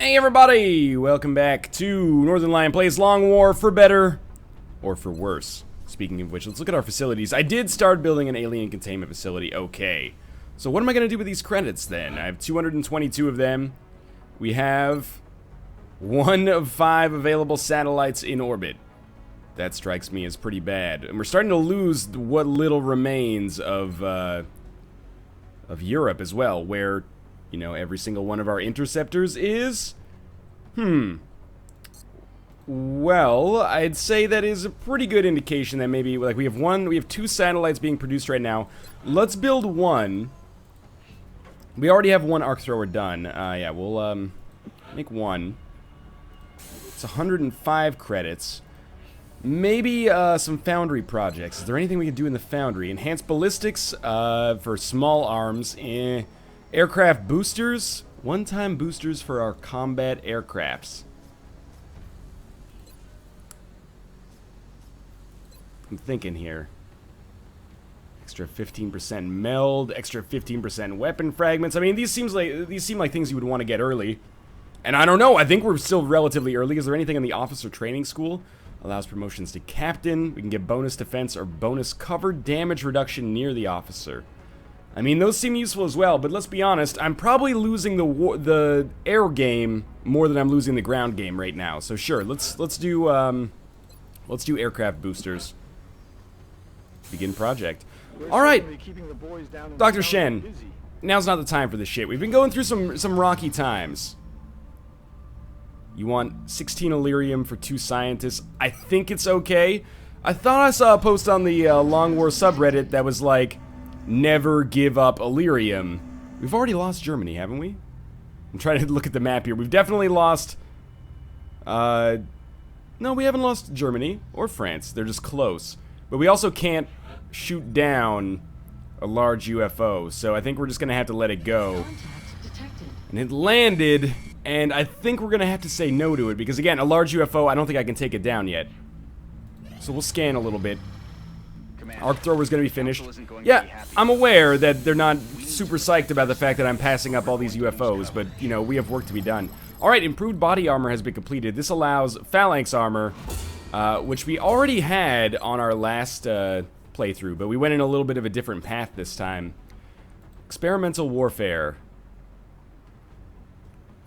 Hey everybody! Welcome back to Northernlion Plays Long War for better or for worse. Speaking of which, let's look at our facilities. I did start building an alien containment facility, okay. So what am I going to do with these credits then? I have 222 of them. We have 1 of 5 available satellites in orbit. That strikes me as pretty bad. And we're starting to lose what little remains of Europe as well, where, you know, every single one of our interceptors is... Well, I'd say that is a pretty good indication that maybe, like, we have 2 satellites being produced right now. Let's build one. We already have 1 arc thrower done. Yeah, we'll, make 1. It's 105 credits. Maybe, some foundry projects. Is there anything we can do in the foundry? Enhanced ballistics, for small arms. Aircraft boosters. One-time boosters for our combat aircrafts. I'm thinking here. Extra 15% meld, extra 15% weapon fragments. I mean, these seem like things you would want to get early. And I don't know, I think we're still relatively early. Is there anything in the officer training school? Allows promotions to captain. We can get bonus defense or bonus cover damage reduction near the officer. I mean, those seem useful as well, but let's be honest, I'm probably losing the air game more than I'm losing the ground game right now. So sure, let's do aircraft boosters. Begin project. All right, Dr. Shen, now's not the time for this shit. We've been going through some rocky times. You want 16 Illyrium for 2 scientists? I think it's okay. I thought I saw a post on the Long War subreddit that was like, never give up Illyrium. We've already lost Germany, haven't we? I'm trying to look at the map here. We've definitely lost... No, we haven't lost Germany or France. They're just close. But we also can't shoot down a large UFO, so I think we're just gonna have to let it go. And it landed, and I think we're gonna have to say no to it, because again, a large UFO, I don't think I can take it down yet. So we'll scan a little bit. Arc thrower's gonna be finished. Yeah, I'm aware that they're not super psyched about the fact that I'm passing up all these UFOs, but, you know, we have work to be done. Alright, improved body armor has been completed. This allows phalanx armor, which we already had on our last playthrough, but we went in a little bit of a different path this time. Experimental warfare.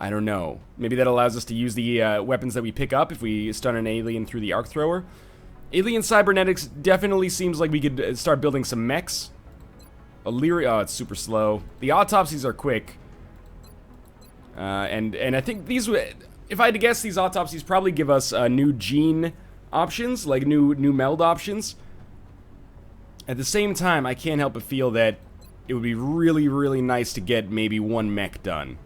I don't know. Maybe that allows us to use the weapons that we pick up if we stun an alien through the arc thrower. Alien cybernetics definitely seems like we could start building some mechs. Illyria, oh, it's super slow. The autopsies are quick. And I think these would, if I had to guess, these autopsies probably give us new gene options, like new meld options. At the same time, I can't help but feel that it would be really, really nice to get maybe 1 mech done.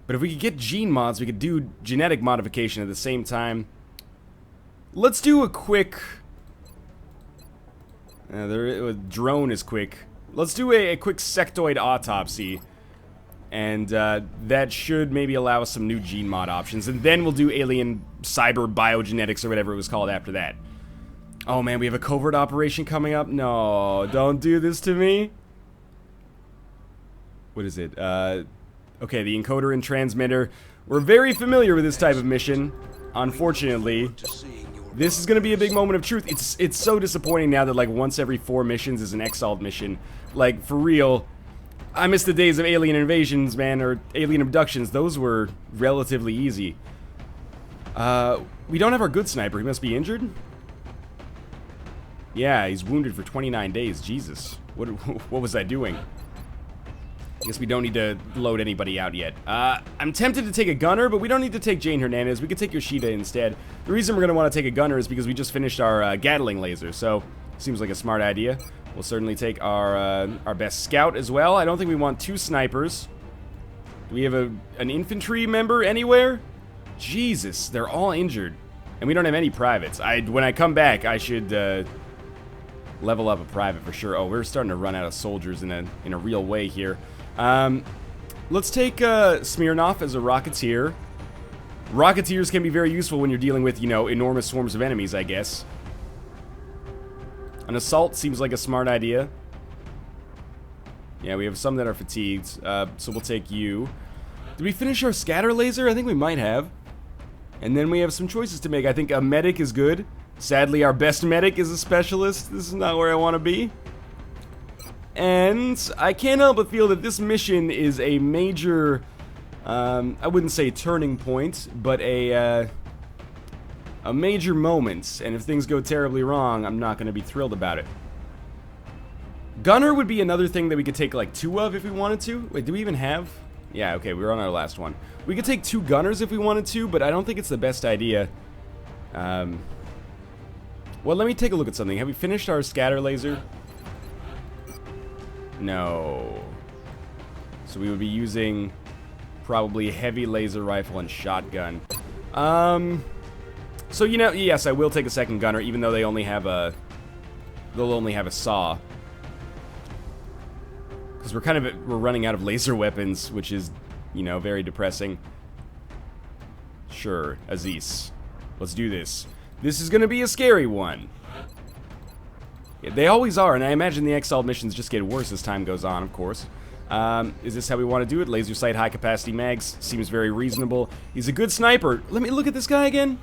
But if we could get gene mods, we could do genetic modification at the same time. Let's do a quick... drone is quick. Let's do a quick sectoid autopsy. And that should maybe allow us some new gene mod options. And then we'll do alien cyber biogenetics or whatever it was called after that. Oh man, we have a covert operation coming up? No, don't do this to me. What is it? Okay, the encoder and transmitter. We're very familiar with this type of mission. Unfortunately, this is going to be a big moment of truth. It's so disappointing now that, like, once every 4 missions is an Exalt mission. Like, for real, I miss the days of alien invasions, man, or alien abductions. Those were relatively easy. We don't have our good sniper. He must be injured? Yeah, he's wounded for 29 days. Jesus. What was I doing? I guess we don't need to load anybody out yet. I'm tempted to take a gunner, but we don't need to take Jane Hernandez. We could take Yoshida instead. The reason we're going to want to take a gunner is because we just finished our Gatling laser, so seems like a smart idea. We'll certainly take our best scout as well. I don't think we want 2 snipers. Do we have an infantry member anywhere? Jesus, they're all injured. And we don't have any privates. When I come back, I should level up a private for sure. Oh, we're starting to run out of soldiers in a real way here. Let's take Smirnov as a Rocketeer. Rocketeers can be very useful when you're dealing with, you know, enormous swarms of enemies, I guess. An assault seems like a smart idea. Yeah, we have some that are fatigued, so we'll take you. Did we finish our scatter laser? I think we might have. And then we have some choices to make. I think a medic is good. Sadly, our best medic is a specialist. This is not where I want to be. And I can't help but feel that this mission is a major, I wouldn't say turning point, but a major moment. And if things go terribly wrong, I'm not going to be thrilled about it. Gunner would be another thing that we could take like 2 of if we wanted to. Wait, do we even have? Yeah, okay, we were on our last one. We could take 2 gunners if we wanted to, but I don't think it's the best idea. Well, let me take a look at something. Have we finished our scatter laser? No. So we would be using probably heavy laser rifle and shotgun. So you know, yes, I will take a second gunner, even though they only have a, they'll only have a saw. Because we're running out of laser weapons, which is, you know, very depressing. Sure, Aziz. Let's do this. This is gonna be a scary one. Yeah, they always are, and I imagine the XCOM missions just get worse as time goes on, of course. Is this how we want to do it? Laser sight, high capacity mags. Seems very reasonable. He's a good sniper. Let me look at this guy again.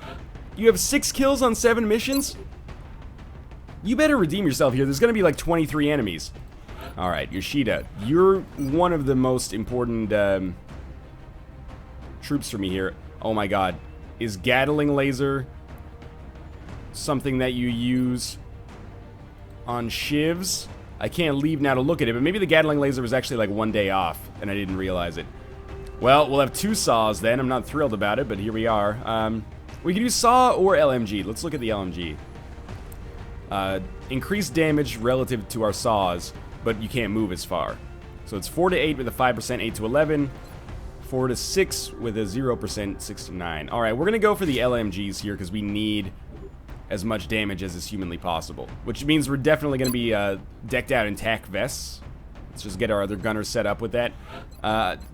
You have 6 kills on 7 missions? You better redeem yourself here. There's gonna be like 23 enemies. Alright, Yoshida, you're one of the most important troops for me here. Oh my god. Is Gatling laser something that you use on shivs? I can't leave now to look at it, but maybe the Gatling laser was actually like 1 day off, and I didn't realize it. Well, we'll have 2 saws then. I'm not thrilled about it, but here we are. We can do saw or LMG. Let's look at the LMG. Increased damage relative to our saws, but you can't move as far. So it's 4 to 8 with a 5%, 8 to 11, 4 to 6 with a 0%, 6 to 9. Alright, we're going to go for the LMGs here because we need as much damage as is humanly possible. Which means we're definitely going to be decked out in tac vests. Let's just get our other gunners set up with that.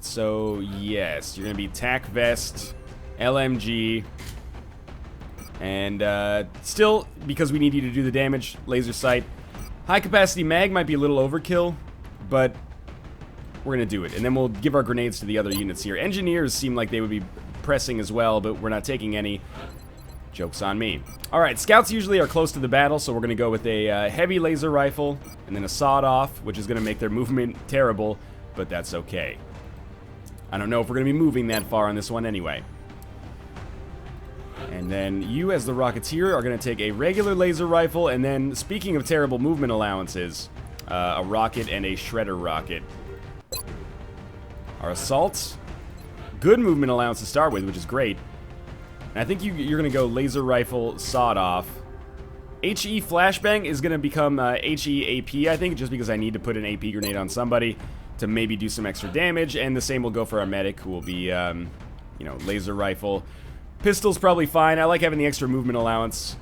So, yes, you're going to be tac vest, LMG, and still, because we need you to do the damage, laser sight. High capacity mag might be a little overkill, but we're gonna do it. And then we'll give our grenades to the other units here. Engineers seem like they would be pressing as well, but we're not taking any. Joke's on me. Alright, scouts usually are close to the battle, so we're gonna go with a heavy laser rifle, and then a sawed-off, which is gonna make their movement terrible, but that's okay. I don't know if we're gonna be moving that far on this one anyway. And then you, as the Rocketeer, are going to take a regular laser rifle, and then, speaking of terrible movement allowances, a rocket and a shredder rocket. Our assault, good movement allowance to start with, which is great. And I think you're going to go laser rifle, sawed off. HE flashbang is going to become HE AP, I think, just because I need to put an AP grenade on somebody to maybe do some extra damage, and the same will go for our medic, who will be, you know, laser rifle. Pistol's probably fine. I like having the extra movement allowance.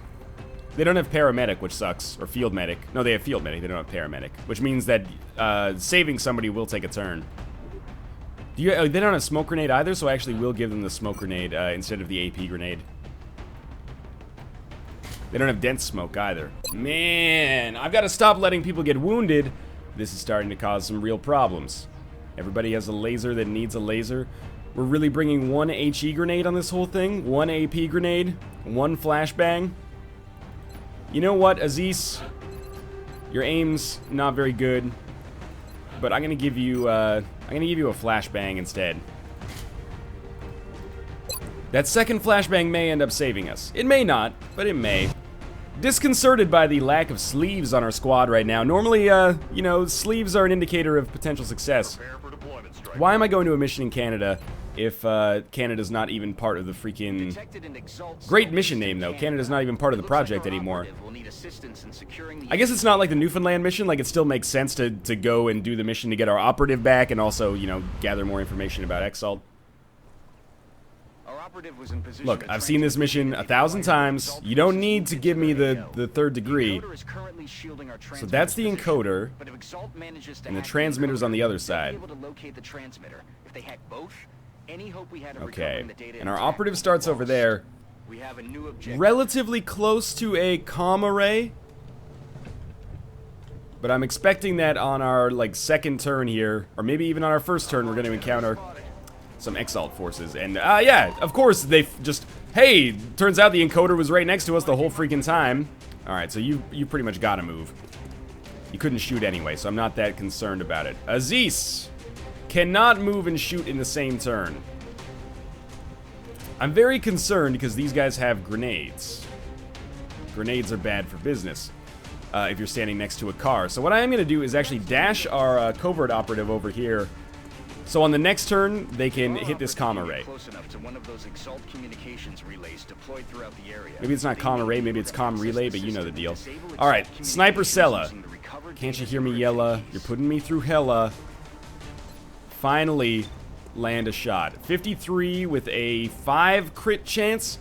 They don't have paramedic, which sucks. Or field medic. No, they have field medic. They don't have paramedic. Which means that saving somebody will take a turn. They don't have smoke grenade either, so I actually will give them the smoke grenade instead of the AP grenade. They don't have dense smoke either. Man, I've got to stop letting people get wounded. This is starting to cause some real problems. Everybody has a laser that needs a laser. We're really bringing 1 HE grenade on this whole thing, 1 AP grenade, 1 flashbang. You know what, Aziz? Your aim's not very good, but I'm gonna give you a flashbang instead. That second flashbang may end up saving us. It may not, but it may. Disconcerted by the lack of sleeves on our squad right now. Normally, you know, sleeves are an indicator of potential success. Why am I going to a mission in Canada if Canada's not even part of the freaking... Great mission name, though. Canada's not even part of the project anymore. I guess it's not like the Newfoundland mission. Like, it still makes sense to go and do the mission to get our operative back and also, you know, gather more information about XCOM. Look, I've seen this mission 1,000 times. You don't need to give me the 3rd degree. So that's the encoder, and the transmitter's on the other side. Okay, and our operative starts over there, relatively close to a comm array. But I'm expecting that on our, like, 2nd turn here, or maybe even on our 1st turn, we're going to encounter some Exalt forces. And, yeah, of course, they just... Hey, turns out the encoder was right next to us the whole freaking time. Alright, so you pretty much gotta move. You couldn't shoot anyway, so I'm not that concerned about it. Aziz cannot move and shoot in the same turn. I'm very concerned because these guys have grenades. Grenades are bad for business if you're standing next to a car. So what I am going to do is actually dash our covert operative over here. So on the next turn, they can hit this comm array. Maybe it's not comm array, maybe it's comm relay, but you know the deal. Alright, Sniper Sella. Can't you hear me, Yella? You're putting me through hella. Finally land a shot. 53 with a 5 crit chance,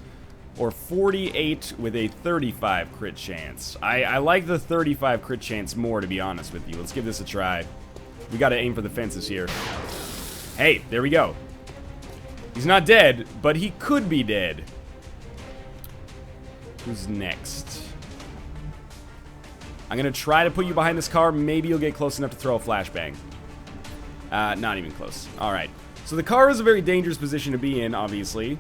or 48 with a 35 crit chance. I like the 35 crit chance more, to be honest with you. Let's give this a try. We gotta aim for the fences here. Hey, there we go. He's not dead, but he could be dead. Who's next? I'm gonna try to put you behind this car. Maybe you'll get close enough to throw a flashbang. Not even close. Alright. So the car is a very dangerous position to be in, obviously.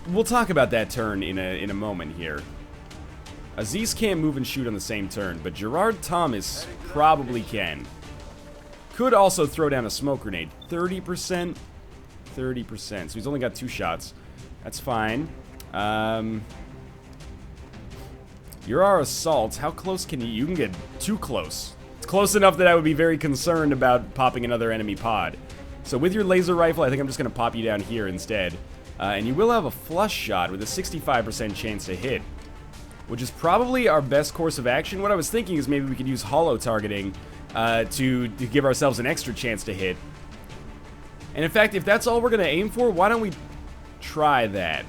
We'll talk about that turn in a moment here. Aziz can't move and shoot on the same turn, but Gerard Thomas probably can. Could also throw down a smoke grenade. 30%? 30%. So he's only got 2 shots. That's fine. You're our assault. How close can you? You can get too close. It's close enough that I would be very concerned about popping another enemy pod. So with your laser rifle, I think I'm just going to pop you down here instead. And you will have a flush shot with a 65% chance to hit, which is probably our best course of action. What I was thinking is maybe we could use holo targeting to give ourselves an extra chance to hit. And in fact, if that's all we're going to aim for, why don't we try that?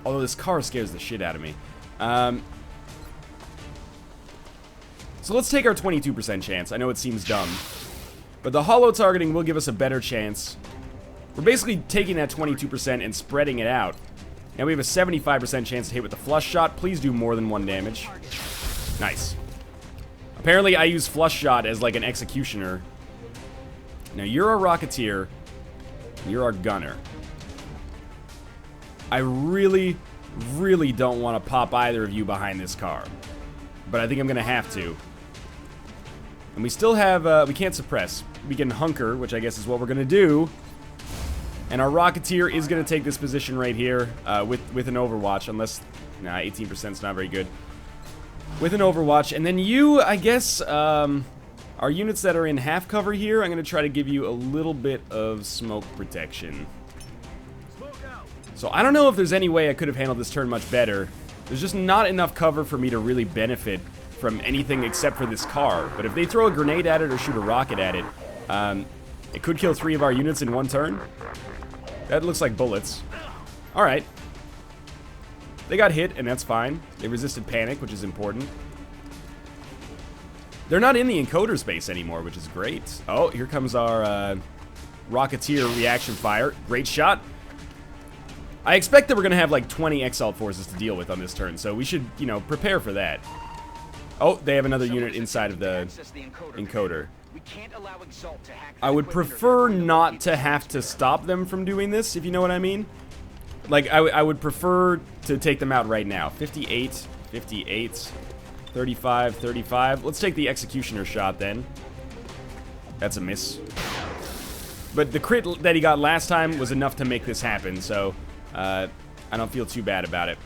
Although this car scares the shit out of me. So let's take our 22% chance. I know it seems dumb, but the holo targeting will give us a better chance. We're basically taking that 22% and spreading it out. Now we have a 75% chance to hit with the flush shot. Please do more than 1 damage. Nice. Apparently I use flush shot as like an executioner. Now you're our rocketeer. You're our gunner. I really, really don't want to pop either of you behind this car, but I think I'm going to have to. And we still have, we can't suppress. We can hunker, which I guess is what we're going to do. And our Rocketeer is going to take this position right here with an Overwatch, unless, nah, 18% is not very good. With an Overwatch. And then you, I guess, our units that are in half cover here, I'm going to try to give you a little bit of smoke protection. So I don't know if there's any way I could have handled this turn much better. There's just not enough cover for me to really benefit from anything except for this car. But if they throw a grenade at it or shoot a rocket at it, it could kill 3 of our units in 1 turn. That looks like bullets. Alright. They got hit, and that's fine. They resisted panic, which is important. They're not in the encoder space anymore, which is great. Oh, here comes our Rocketeer reaction fire. Great shot. I expect that we're going to have like 20 Exalt forces to deal with on this turn, so we should, you know, prepare for that. Oh, they have another unit inside of the encoder. I would prefer not to have to stop them from doing this, if you know what I mean. Like, I would prefer to take them out right now. 58, 58, 35, 35. Let's take the Executioner shot then. That's a miss. But the crit that he got last time was enough to make this happen, so I don't feel too bad about it.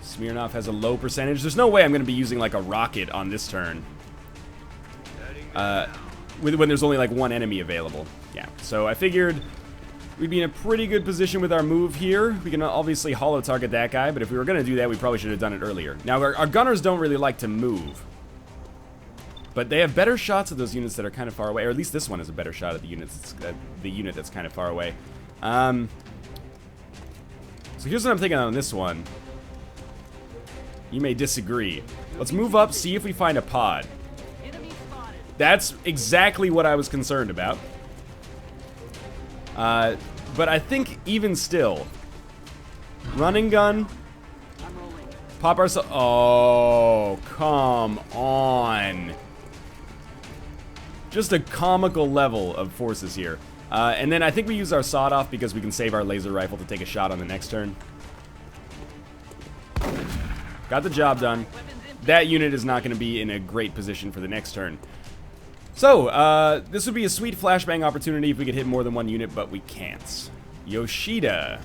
Smirnov has a low percentage. There's no way I'm going to be using like a rocket on this turn. When there's only like 1 enemy available. Yeah, so I figured we'd be in a pretty good position with our move here. We can obviously holo target that guy, but if we were going to do that, we probably should have done it earlier. Now, our gunners don't really like to move, but they have better shots at those units that are kind of far away, or at least this one is a better shot at the unit that's kind of far away. So here's what I'm thinking on this one. You may disagree. Let's move up, see if we find a pod. That's exactly what I was concerned about. But I think even still, run and gun, Pop our... Oh, come on. Just a comical level of forces here. And then I think we use our sawed off because we can save our laser rifle to take a shot on the next turn. Got the job done. That unit is not going to be in a great position for the next turn. So, this would be a sweet flashbang opportunity if we could hit more than one unit, but we can't. Yoshida.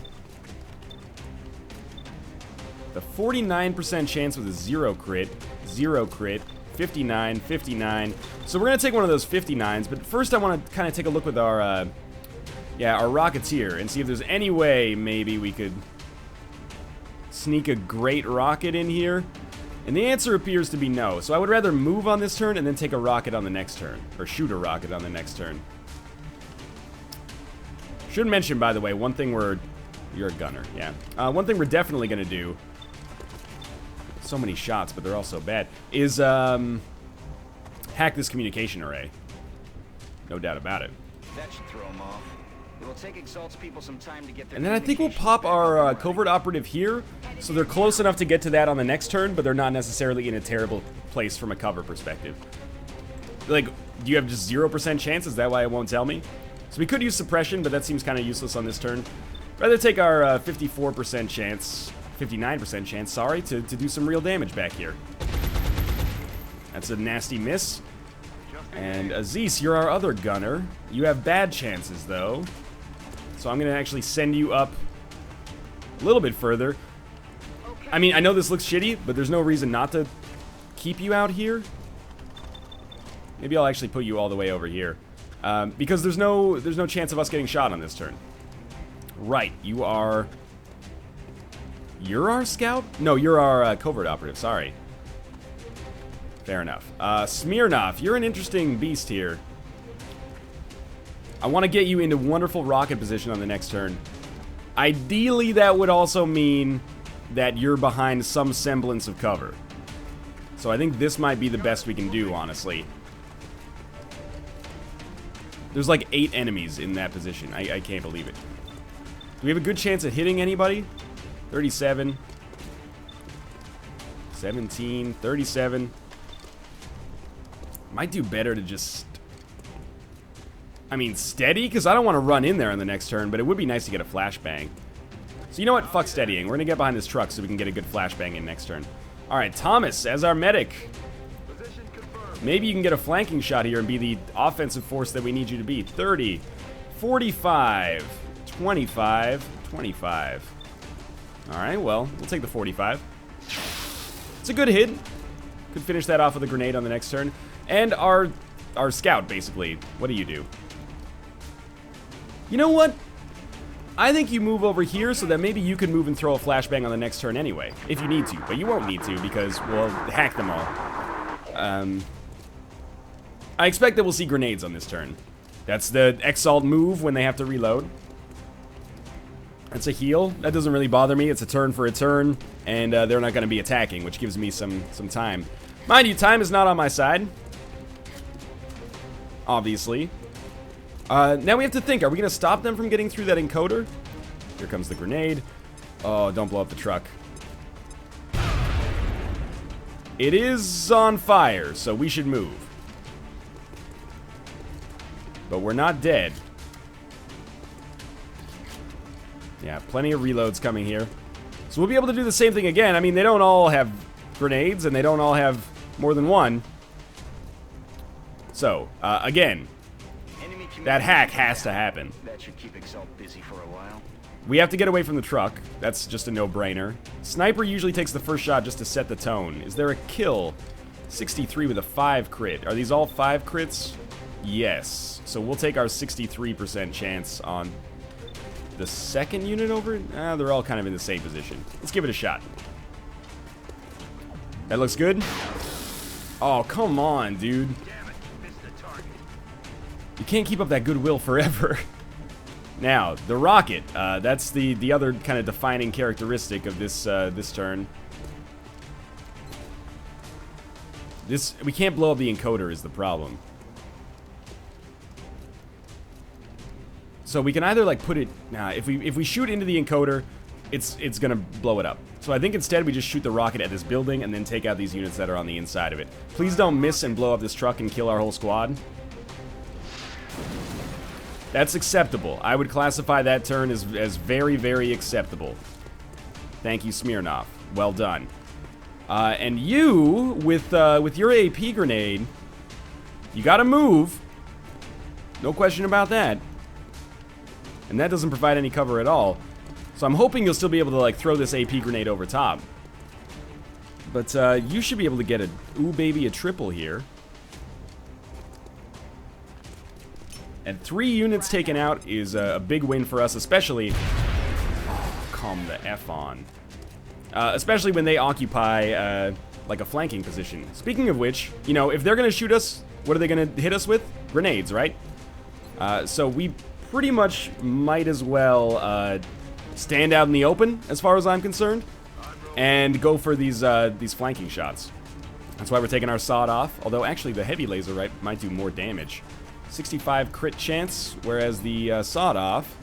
The 49% chance with a 0 crit, 0 crit, 59, 59. So we're going to take one of those 59s, but first I want to kind of take a look with our, our Rocketeer and see if there's any way maybe we could sneak a great rocket in here. And the answer appears to be no. So I would rather move on this turn and then take a rocket on the next turn. Or shoot a rocket on the next turn. Should mention, by the way, one thing we're... You're a gunner, yeah. One thing we're definitely going to do... So many shots, but they're all so bad. Is, hack this communication array. No doubt about it. That should throw them off. It will take Exalt's people some time to get their... And then I think we'll pop our covert operative here, so they're close enough to get to that on the next turn, but they're not necessarily in a terrible place from a cover perspective. Like, do you have just 0% chance? Is that why it won't tell me? So we could use suppression, but that seems kind of useless on this turn. Rather take our 54% chance, 59% chance, sorry, to do some real damage back here. That's a nasty miss. And Aziz, you're our other gunner. You have bad chances, though. So I'm going to actually send you up a little bit further. I mean, I know this looks shitty, but there's no reason not to keep you out here. Maybe I'll actually put you all the way over here. Because there's no chance of us getting shot on this turn. Right, you are... You're our scout? No, you're our covert operative, sorry. Fair enough. Smirnov, you're an interesting beast here. I want to get you into wonderful rocket position on the next turn. Ideally, that would also mean that you're behind some semblance of cover. So I think this might be the best we can do, honestly. There's like 8 enemies in that position. I can't believe it. Do we have a good chance at hitting anybody? 37. 17. 37. Might do better to just... I mean, steady? Because I don't want to run in there on the next turn, but it would be nice to get a flashbang. So you know what? Fuck steadying. We're going to get behind this truck so we can get a good flashbang in next turn. Alright, Thomas as our medic. Maybe you can get a flanking shot here and be the offensive force that we need you to be. 30, 45, 25, 25. Alright, well, we'll take the 45. It's a good hit. Could finish that off with a grenade on the next turn. And our scout, basically. What do you do? You know what? I think you move over here so that maybe you can move and throw a flashbang on the next turn anyway. If you need to. But you won't need to because we'll hack them all. I expect that we'll see grenades on this turn. That's the Exalt move when they have to reload. That's a heal. That doesn't really bother me. It's a turn for a turn. And they're not going to be attacking, which gives me some time. Mind you, time is not on my side. Obviously. Now we have to think, are we going to stop them from getting through that encoder? Here comes the grenade. Oh, don't blow up the truck. It is on fire, so we should move. But we're not dead. Yeah, plenty of reloads coming here. So we'll be able to do the same thing again. I mean, they don't all have grenades, and they don't all have more than one. So, again, that hack has to happen. That should keep Exalt busy for a while. We have to get away from the truck. That's just a no-brainer. Sniper usually takes the first shot just to set the tone. Is there a kill? 63 with a 5 crit. Are these all 5 crits? Yes. So we'll take our 63% chance on the second unit over. They're all kind of in the same position. Let's give it a shot. That looks good. Oh, come on, dude. You can't keep up that goodwill forever. Now, the rocket. That's the other kind of defining characteristic of this this turn. We can't blow up the encoder is the problem. So we can either like put it. If we shoot into the encoder, it's gonna blow it up. So I think instead we just shoot the rocket at this building and then take out these units that are on the inside of it. Please don't miss and blow up this truck and kill our whole squad. That's acceptable. I would classify that turn as very, very acceptable. Thank you, Smirnov. Well done. And you, with your AP grenade, you gotta move. No question about that. And that doesn't provide any cover at all. So I'm hoping you'll still be able to, like, throw this AP grenade over top. But you should be able to get a, ooh baby, a triple here. And 3 units taken out is a big win for us, especially... Oh, calm the F on. Especially when they occupy, like, a flanking position. Speaking of which, you know, if they're gonna shoot us, what are they gonna hit us with? Grenades, right? So we pretty much might as well stand out in the open, as far as I'm concerned, and go for these flanking shots. That's why we're taking our sawed off, although actually the heavy laser might do more damage. 65 crit chance, whereas the sawed off,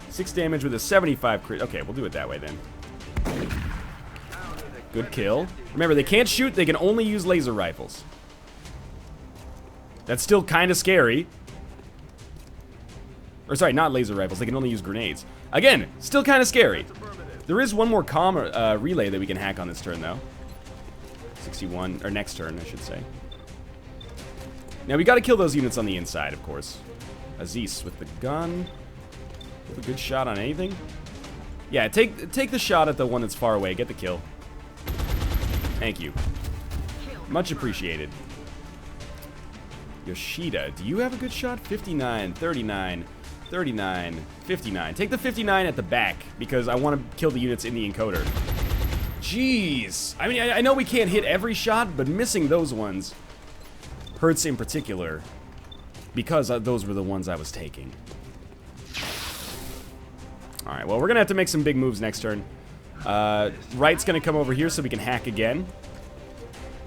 6 damage with a 75 crit. Okay, we'll do it that way then. Good kill. Remember, they can't shoot, they can only use laser rifles. That's still kind of scary. Or sorry, not laser rifles, they can only use grenades. Again, still kind of scary. There is one more comm relay that we can hack on this turn, though. 61, or next turn, I should say. Now, we gotta kill those units on the inside, of course. Aziz with the gun. Have a good shot on anything? Yeah, take the shot at the one that's far away. Get the kill. Thank you. Much appreciated. Yoshida, do you have a good shot? 59, 39, 39, 59. Take the 59 at the back, because I want to kill the units in the encoder. Jeez. I mean, I know we can't hit every shot, but missing those ones hurts in particular, because those were the ones I was taking. Alright, well, we're going to have to make some big moves next turn. Right's going to come over here so we can hack again.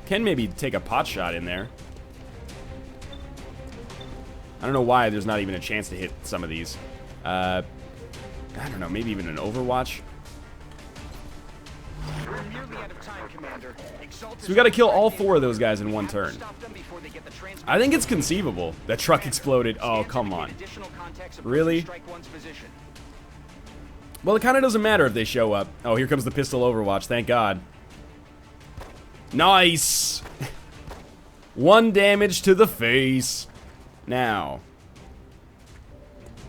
Can maybe take a pot shot in there. I don't know why there's not even a chance to hit some of these. I don't know, maybe even an Overwatch. So we gotta kill all 4 of those guys in one turn. I think it's conceivable. That truck exploded. Oh, come on. Really? Well, it kind of doesn't matter if they show up. Oh, here comes the pistol Overwatch. Thank God. Nice! 1 damage to the face. Now,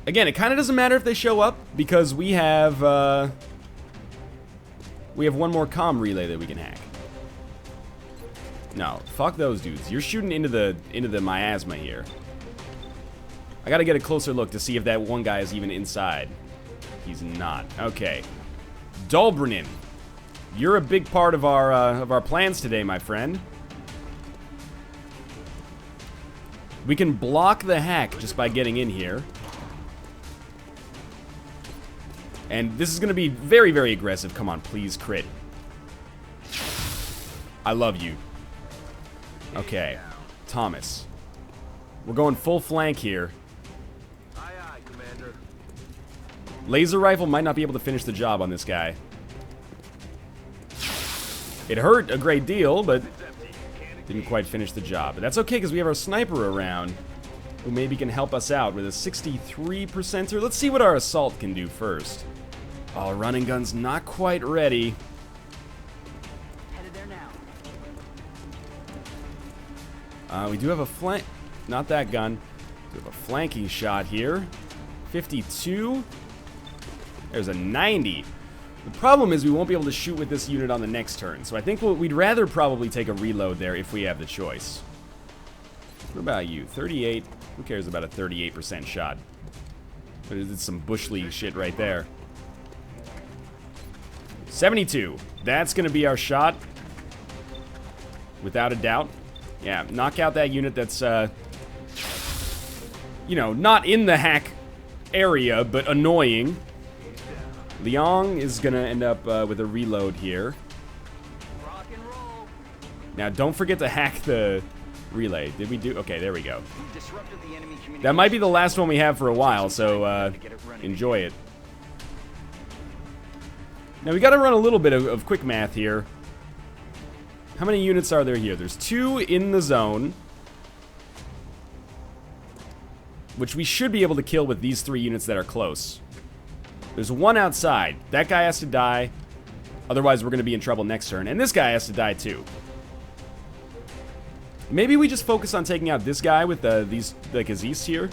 again, it kind of doesn't matter if they show up, because we have one more comm relay that we can hack. No, fuck those dudes. You're shooting into the miasma here. I gotta get a closer look to see if that one guy is even inside. He's not. Okay. Dolbrinin, you're a big part of our plans today, my friend. We can block the hack just by getting in here. And this is going to be very, very aggressive. Come on, please crit. I love you. Okay. Thomas. We're going full flank here. Aye, aye, Commander. Laser rifle might not be able to finish the job on this guy. It hurt a great deal, but didn't quite finish the job. But that's okay, because we have our sniper around, who maybe can help us out with a 63%er. Let's see what our assault can do first. Oh, running gun's not quite ready. Headed there now. We do have a flank... Not that gun. We have a flanking shot here. 52. There's a 90. The problem is we won't be able to shoot with this unit on the next turn, so I think we'd rather probably take a reload there if we have the choice. What about you? 38? Who cares about a 38% shot? But it's some Bush League shit right there. 72. That's going to be our shot. Without a doubt. Yeah, knock out that unit that's, you know, not in the hack area, but annoying. Liang is going to end up with a reload here. Rock and roll. Now, don't forget to hack the relay. Did we do? Okay, there we go. We've disrupted the enemy communication. That might be the last one we have for a while, so enjoy it. Now we gotta run a little bit of quick math here. How many units are there here? There's 2 in the zone, which we should be able to kill with these 3 units that are close. There's 1 outside. That guy has to die. Otherwise, we're going to be in trouble next turn. And this guy has to die too. Maybe we just focus on taking out this guy with the Gazis here.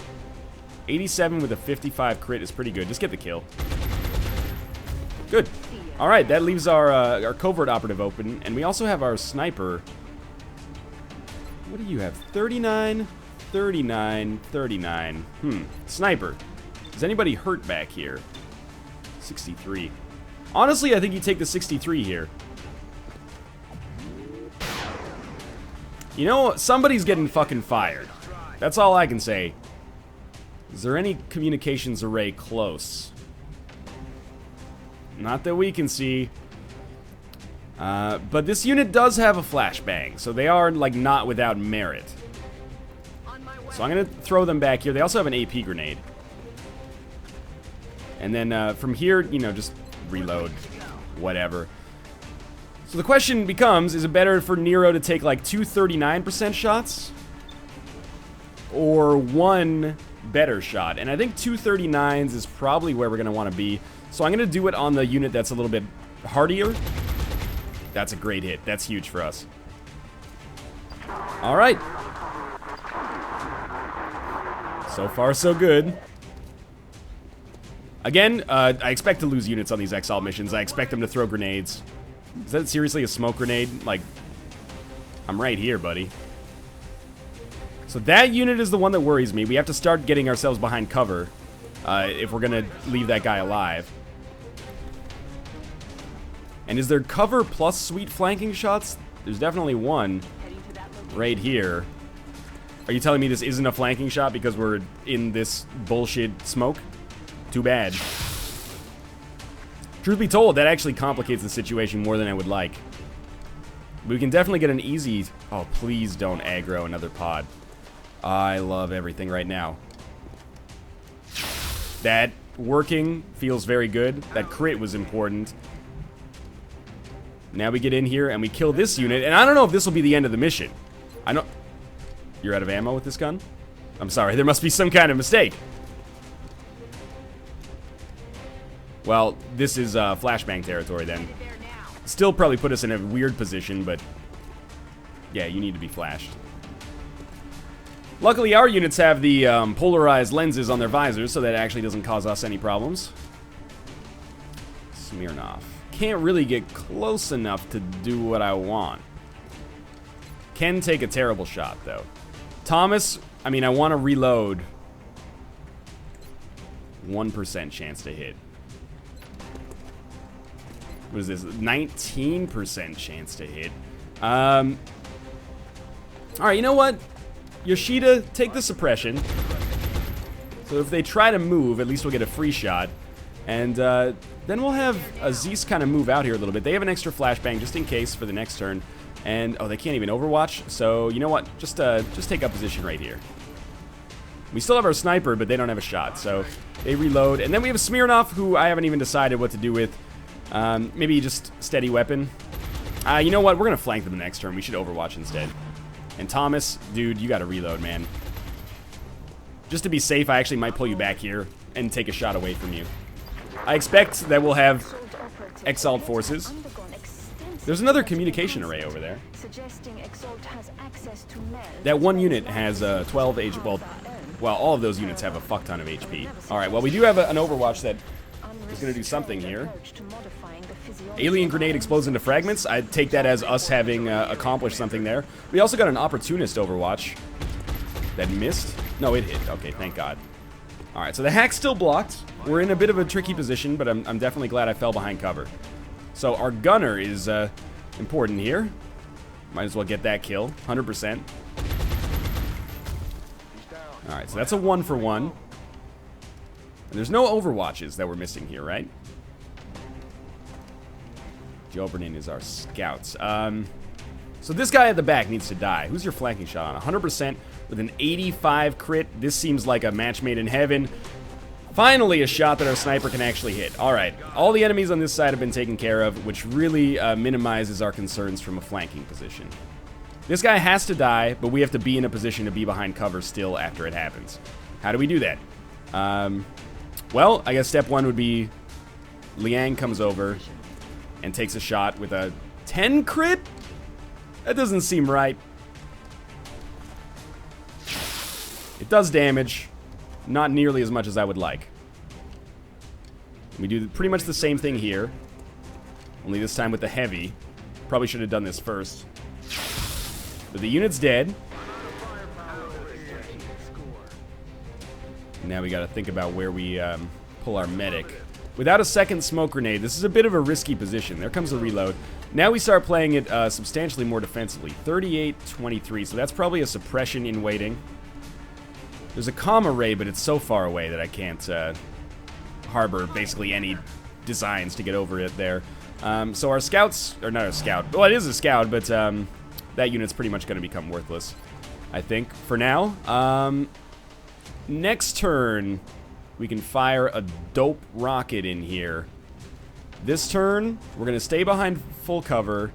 87 with a 55 crit is pretty good. Just get the kill. Good. Alright, that leaves our covert operative open. And we also have our sniper. What do you have? 39, 39, 39. Sniper. Is anybody hurt back here? 63. Honestly, I think you take the 63 here. You know, somebody's getting fucking fired. That's all I can say. Is there any communications array close? Not that we can see. But this unit does have a flashbang, so they are, like, not without merit. So I'm going to throw them back here. They also have an AP grenade. And then from here, you know, just reload. Whatever. So the question becomes, is it better for Nero to take, like, 2 39% shots? Or 1 better shot? And I think 2 39s is probably where we're going to want to be. So I'm going to do it on the unit that's a little bit hardier. That's a great hit. That's huge for us. All right. So far, so good. Again, I expect to lose units on these exile missions. I expect them to throw grenades. Is that seriously a smoke grenade? Like, I'm right here, buddy. So that unit is the one that worries me. We have to start getting ourselves behind cover if we're going to leave that guy alive. And is there cover plus sweet flanking shots? There's definitely one right here. Are you telling me this isn't a flanking shot because we're in this bullshit smoke? Too bad. Truth be told, that actually complicates the situation more than I would like. We can definitely get an easy... Oh, please don't aggro another pod. I love everything right now. That working feels very good. That crit was important. Now we get in here and we kill this unit. And I don't know if this will be the end of the mission. I know... You're out of ammo with this gun? I'm sorry, there must be some kind of mistake. Well, this is flashbang territory then. Still probably put us in a weird position, but... Yeah, you need to be flashed. Luckily, our units have the polarized lenses on their visors, so that actually doesn't cause us any problems. Smirnoff. Can't really get close enough to do what I want. Can take a terrible shot, though. Thomas, I mean, I want to reload. 1% chance to hit. What is this? 19% chance to hit. Alright, you know what? Yoshida, take the suppression. So if they try to move, at least we'll get a free shot. And then we'll have Aziz kind of move out here a little bit. They have an extra flashbang just in case for the next turn. And, oh, they can't even overwatch. So, you know what? Just take up position right here. We still have our sniper, but they don't have a shot. So, they reload. And then we have Smirnoff, who I haven't even decided what to do with. Maybe just steady weapon. You know what? We're going to flank them the next turn. We should overwatch instead. And Thomas, dude, you got to reload, man. Just to be safe, I actually might pull you back here and take a shot away from you. I expect that we'll have exiled forces. There's another communication array over there. That one unit has 12 HP. Well, all of those units have a fuck ton of HP. Alright, well, we do have an Overwatch that is going to do something here. Alien grenade explodes into fragments. I take that as us having accomplished something there. We also got an opportunist Overwatch that missed. No, it hit. Okay, thank God. Alright, so the hack's still blocked. We're in a bit of a tricky position, but I'm definitely glad I fell behind cover. So our gunner is important here. Might as well get that kill. 100%. Alright, so that's a 1-for-1. And there's no Overwatches that we're missing here, right? Joe Bernard is our scouts. So this guy at the back needs to die. Who's your flanking shot on? 100% with an 85 crit. This seems like a match made in heaven. Finally, a shot that our sniper can actually hit. Alright, all the enemies on this side have been taken care of, which really minimizes our concerns from a flanking position. This guy has to die, but we have to be in a position to be behind cover still after it happens. How do we do that? Well, I guess step one would be Liang comes over and takes a shot with a 10 crit? That doesn't seem right. It does damage. Not nearly as much as I would like. We do pretty much the same thing here. Only this time with the heavy. Probably should have done this first. But the unit's dead. Now we gotta think about where we pull our medic. Without a second smoke grenade, this is a bit of a risky position. There comes the reload. Now we start playing it substantially more defensively. 38-23, so that's probably a suppression in waiting. There's a comm array, but it's so far away that I can't harbor basically any designs to get over it there. So our scouts, or not a scout, well, it is a scout, but that unit's pretty much going to become worthless, I think, for now. Next turn, we can fire a dope rocket in here. This turn, we're going to stay behind full cover,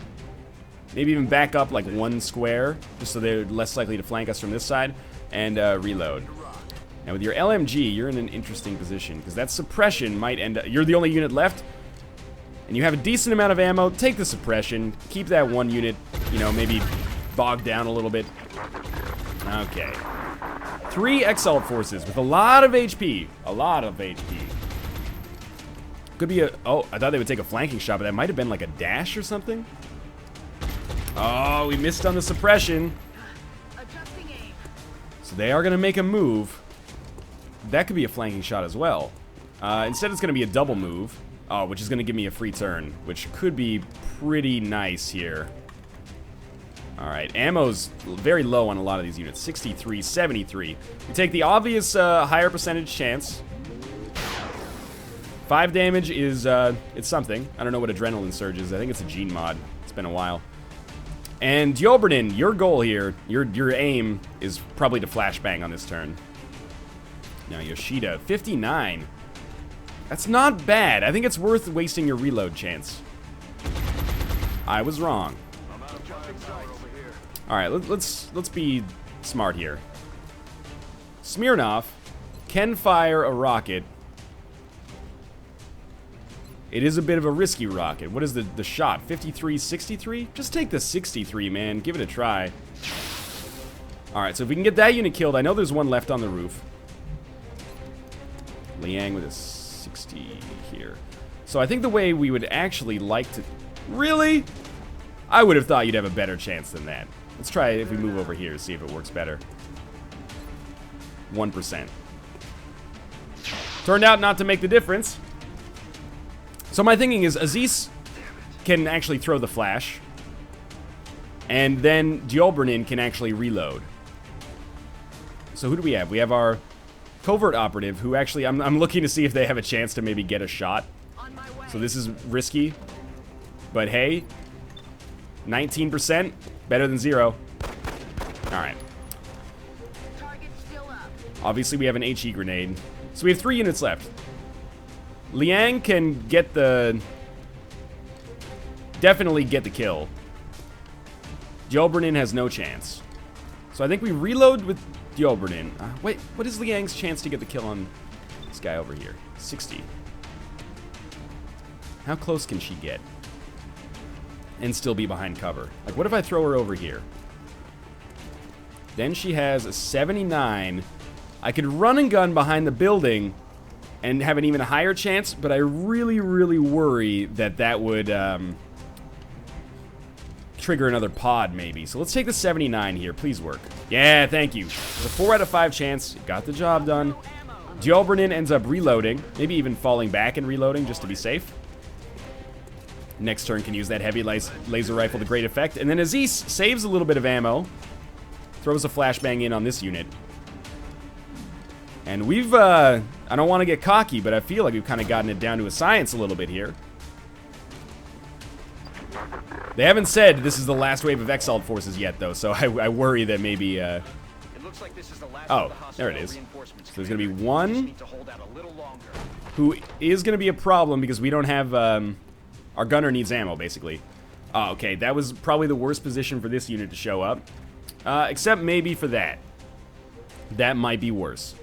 maybe even back up like one square, just so they're less likely to flank us from this side. And reload. Now with your LMG, you're in an interesting position, because that suppression might end up... You're the only unit left, and you have a decent amount of ammo. Take the suppression. Keep that one unit, you know, maybe bogged down a little bit. Okay. 3 Exalt forces with a lot of HP. A lot of HP. Could be a... Oh, I thought they would take a flanking shot, but that might have been like a dash or something. Oh, we missed on the suppression. So they are going to make a move. That could be a flanking shot as well. Instead, it's going to be a double move, which is going to give me a free turn, which could be pretty nice here. All right, ammo's very low on a lot of these units. 63, 73. We take the obvious higher percentage chance. 5 damage is, it's something. I don't know what Adrenaline Surge is. I think it's a gene mod. It's been a while. And Djolbrnin, your goal here, your aim is probably to flashbang on this turn. Now Yoshida, 59. That's not bad. I think it's worth wasting your reload chance. I was wrong. All right, let's be smart here. Smirnov can fire a rocket. It is a bit of a risky rocket. What is the shot? 53, 63? Just take the 63, man. Give it a try. Alright, so if we can get that unit killed, I know there's one left on the roof. Liang with a 60 here. So I think the way we would actually like to... Really? I would have thought you'd have a better chance than that. Let's try it if we move over here, see if it works better. 1%. Turned out not to make the difference. So my thinking is Aziz can actually throw the flash, and then Djolbrnin can actually reload. So who do we have? We have our covert operative, who actually, I'm looking to see if they have a chance to maybe get a shot. So this is risky, but hey, 19%, better than 0. All right. Obviously we have an HE grenade. So we have 3 units left. Liang can get the... Definitely get the kill. Djolbrnin has no chance. So I think we reload with Djolbrnin. Wait, what is Liang's chance to get the kill on this guy over here? 60. How close can she get? And still be behind cover. Like, what if I throw her over here? Then she has a 79. I could run and gun behind the building and have an even higher chance, but I really, really worry that that would trigger another pod, maybe. So let's take the 79 here. Please work. Yeah, thank you. It's a 4 out of 5 chance. Got the job done. Djolbrnin ends up reloading, maybe even falling back and reloading just to be safe. Next turn can use that heavy laser rifle to great effect. And then Aziz saves a little bit of ammo. Throws a flashbang in on this unit. And we've, I don't want to get cocky, but I feel like we've kind of gotten it down to a science a little bit here. They haven't said this is the last wave of Exalt forces yet, though, so I worry that maybe Looks like this is the last Oh, of the hostile there it is. reinforcements. So there's gonna be Commander. one- We just need to hold out a little longer. Who is going to be a problem because we don't have, our gunner needs ammo, basically. Oh, okay, that was probably the worst position for this unit to show up. Except maybe for that. That might be worse.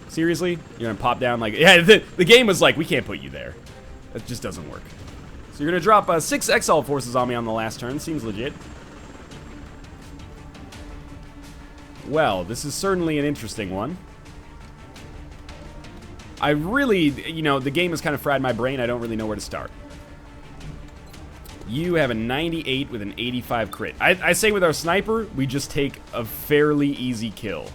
Seriously? You're gonna pop down like... Yeah, the game was like, we can't put you there. That just doesn't work. So you're gonna drop 6 Exalt forces on me on the last turn. Seems legit. Well, this is certainly an interesting one. I really, you know, the game has kind of fried my brain. I don't really know where to start. You have a 98 with an 85 crit. I say with our sniper, we just take a fairly easy kill.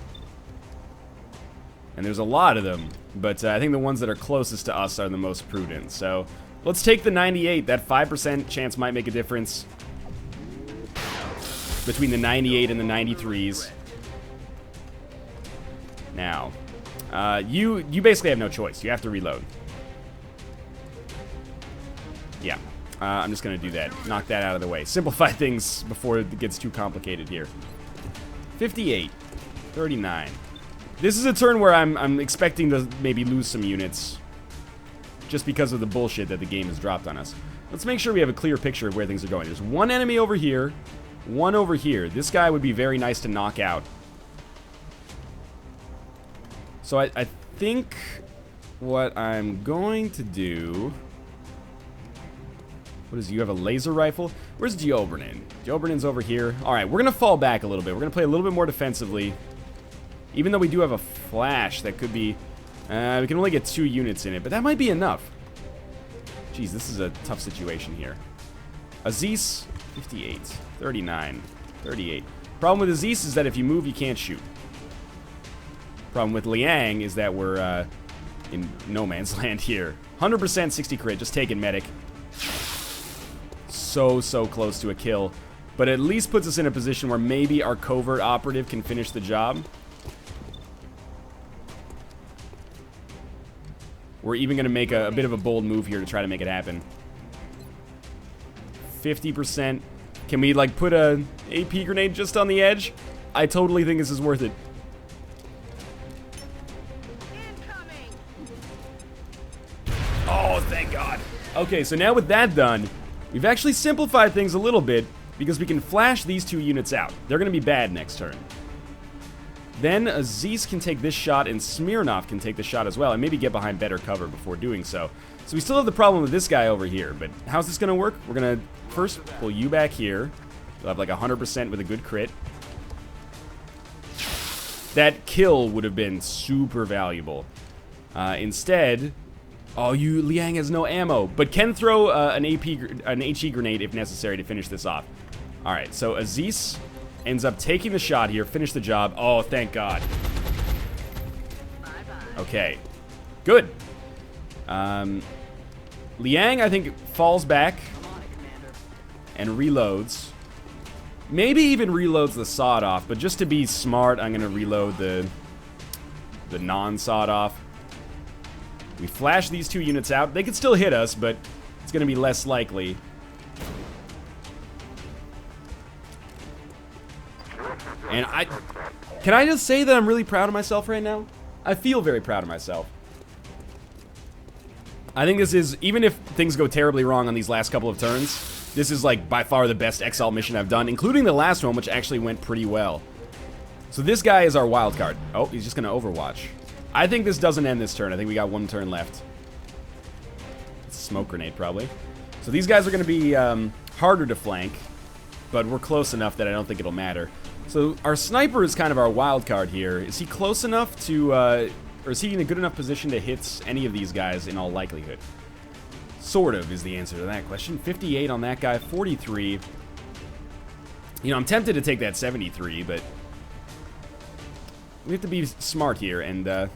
And there's a lot of them, but I think the ones that are closest to us are the most prudent. So let's take the 98. That 5% chance might make a difference between the 98 and the 93s. Now, you basically have no choice. You have to reload. Yeah, I'm just going to do that. Knock that out of the way. Simplify things before it gets too complicated here. 58. 39. This is a turn where I'm expecting to maybe lose some units just because of the bullshit that the game has dropped on us. Let's make sure we have a clear picture of where things are going. There's one enemy over here, one over here. This guy would be very nice to knock out. So I think what I'm going to do... What is, you have a laser rifle? Where's Diobernin? Diobernin's over here. Alright, we're going to fall back a little bit. We're going to play a little bit more defensively. Even though we do have a flash that could be... we can only get 2 units in it, but that might be enough. Jeez, this is a tough situation here. Aziz, 58. 39. 38. Problem with Aziz is that if you move, you can't shoot. Problem with Liang is that we're in no man's land here. 100% 60 crit, just taking medic. So close to a kill. But at least puts us in a position where maybe our covert operative can finish the job. We're even going to make a bit of a bold move here to try to make it happen. 50%. Can we, like, put a AP grenade just on the edge? I totally think this is worth it. Oh, thank God. Okay, so now with that done, we've actually simplified things a little bit because we can flash these 2 units out. They're going to be bad next turn. Then Aziz can take this shot, and Smirnov can take the shot as well, and maybe get behind better cover before doing so. So we still have the problem with this guy over here, but how's this going to work? We're going to first pull you back here. You'll have like 100% with a good crit. That kill would have been super valuable. Instead, oh, Liang has no ammo, but can throw an HE grenade if necessary to finish this off. All right, so Aziz ends up taking the shot here, finish the job. Oh, thank God. Okay, good. Liang, I think, falls back and reloads. Maybe even reloads the sawed off, but just to be smart, I'm gonna reload the non-sawed off. We flash these 2 units out. They could still hit us, but it's gonna be less likely. And can I just say that I'm really proud of myself right now? I feel very proud of myself. I think this is, even if things go terribly wrong on these last couple of turns, this is like by far the best Exalt mission I've done, including the last one, which actually went pretty well. So this guy is our wild card. Oh, he's just gonna overwatch. I think this doesn't end this turn. I think we got 1 turn left. It's a smoke grenade, probably. So these guys are gonna be harder to flank, but we're close enough that I don't think it'll matter. So our sniper is kind of our wild card here. Is he close enough to, or is he in a good enough position to hit any of these guys in all likelihood? Sort of is the answer to that question. 58 on that guy, 43. You know, I'm tempted to take that 73, but we have to be smart here, and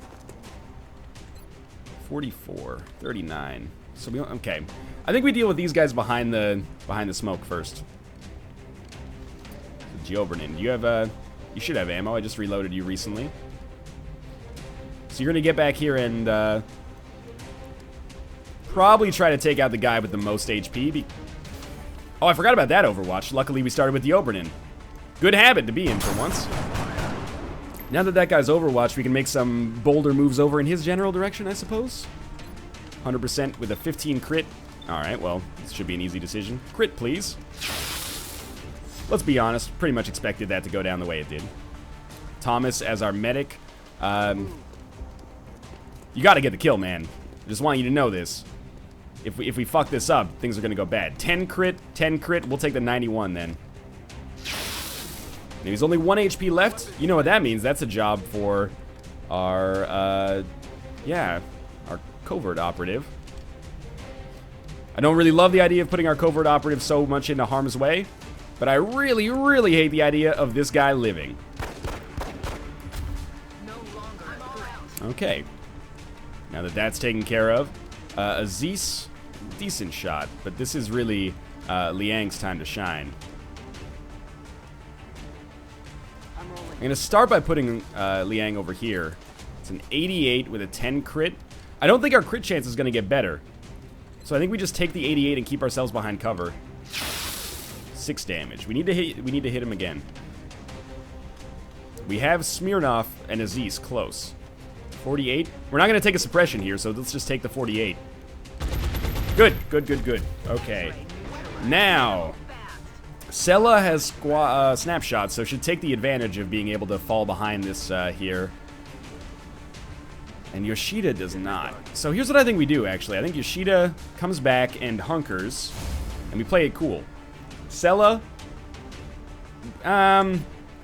44, 39. So we don't, okay. I think we deal with these guys behind the smoke first. Giobernin, you have you should have ammo. I just reloaded you recently. So you're gonna get back here and probably try to take out the guy with the most HP. Oh, I forgot about that Overwatch. Luckily, we started with Giobernin. Good habit to be in for once. Now that that guy's Overwatch, we can make some bolder moves over in his general direction, I suppose. 100% with a 15 crit. Alright, well, this should be an easy decision. Crit, please. Let's be honest, pretty much expected that to go down the way it did. Thomas as our medic. You gotta get the kill, man. I just want you to know this. If we fuck this up, things are gonna go bad. 10 crit, we'll take the 91 then. There's only 1 HP left. You know what that means. That's a job for our, yeah, our covert operative. I don't really love the idea of putting our covert operative so much into harm's way, but I really, really hate the idea of this guy living. Okay. Now that that's taken care of, Aziz, decent shot, but this is really Liang's time to shine. I'm going to start by putting Liang over here. It's an 88 with a 10 crit. I don't think our crit chance is going to get better. So I think we just take the 88 and keep ourselves behind cover. 6 damage. We need to hit him again. We have Smirnov and Aziz close. 48. We're not going to take a suppression here, so let's just take the 48. Good. Okay. Now, Sella has snapshots, so should take the advantage of being able to fall behind this here. And Yoshida does not. So here's what I think we do, actually. I think Yoshida comes back and hunkers, and we play it cool. Sella,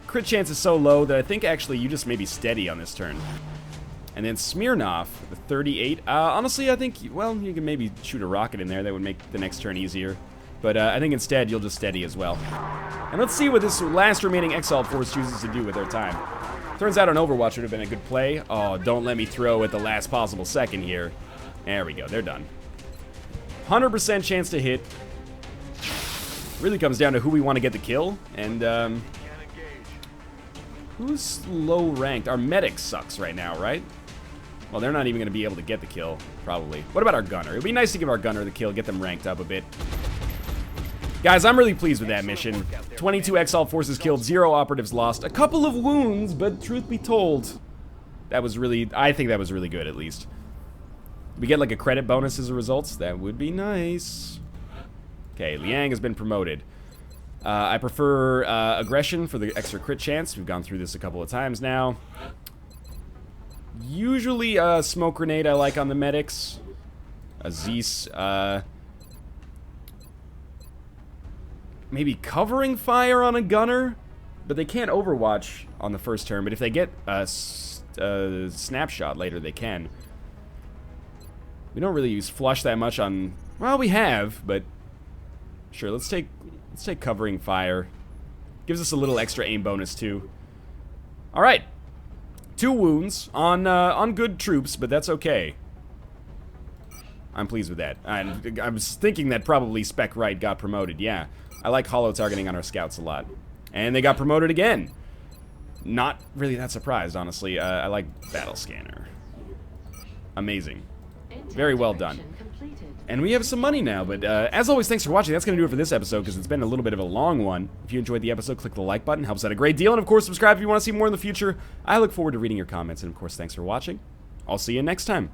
crit chance is so low that I think actually you just maybe steady on this turn. And then Smirnov, the 38. Honestly, I think, well, you can maybe shoot a rocket in there. That would make the next turn easier. But I think instead, you'll just steady as well. And let's see what this last remaining Exalt Force chooses to do with their time. Turns out an Overwatch would have been a good play. Oh, don't let me throw at the last possible second here. There we go, they're done. 100% chance to hit. Really comes down to who we want to get the kill. And, who's low ranked? Our medic sucks right now, right? Well, they're not even going to be able to get the kill, probably. What about our gunner? It'd be nice to give our gunner the kill, get them ranked up a bit. Guys, I'm really pleased with that mission. 22 Exalt Forces killed, 0 operatives lost, a couple of wounds, but truth be told, that was really, I think that was really good, at least. We get like a credit bonus as a result. That would be nice. Okay, Liang has been promoted. I prefer aggression for the extra crit chance. We've gone through this a couple of times now. Usually smoke grenade I like on the medics. Aziz, maybe covering fire on a gunner, but they can't Overwatch on the first turn. But if they get a snapshot later, they can. We don't really use flush that much on. Well, we have, but sure. Let's take covering fire. Gives us a little extra aim bonus too. All right, 2 wounds on good troops, but that's okay. I'm pleased with that. And I was thinking that probably Spec Right got promoted. Yeah. I like holo targeting on our scouts a lot. And they got promoted again. Not really that surprised, honestly. I like Battle Scanner. Amazing. Very well done. And we have some money now, but as always, thanks for watching. That's going to do it for this episode, because it's been a little bit of a long one. If you enjoyed the episode, click the like button. Helps out a great deal. And of course, subscribe if you want to see more in the future. I look forward to reading your comments. And of course, thanks for watching. I'll see you next time.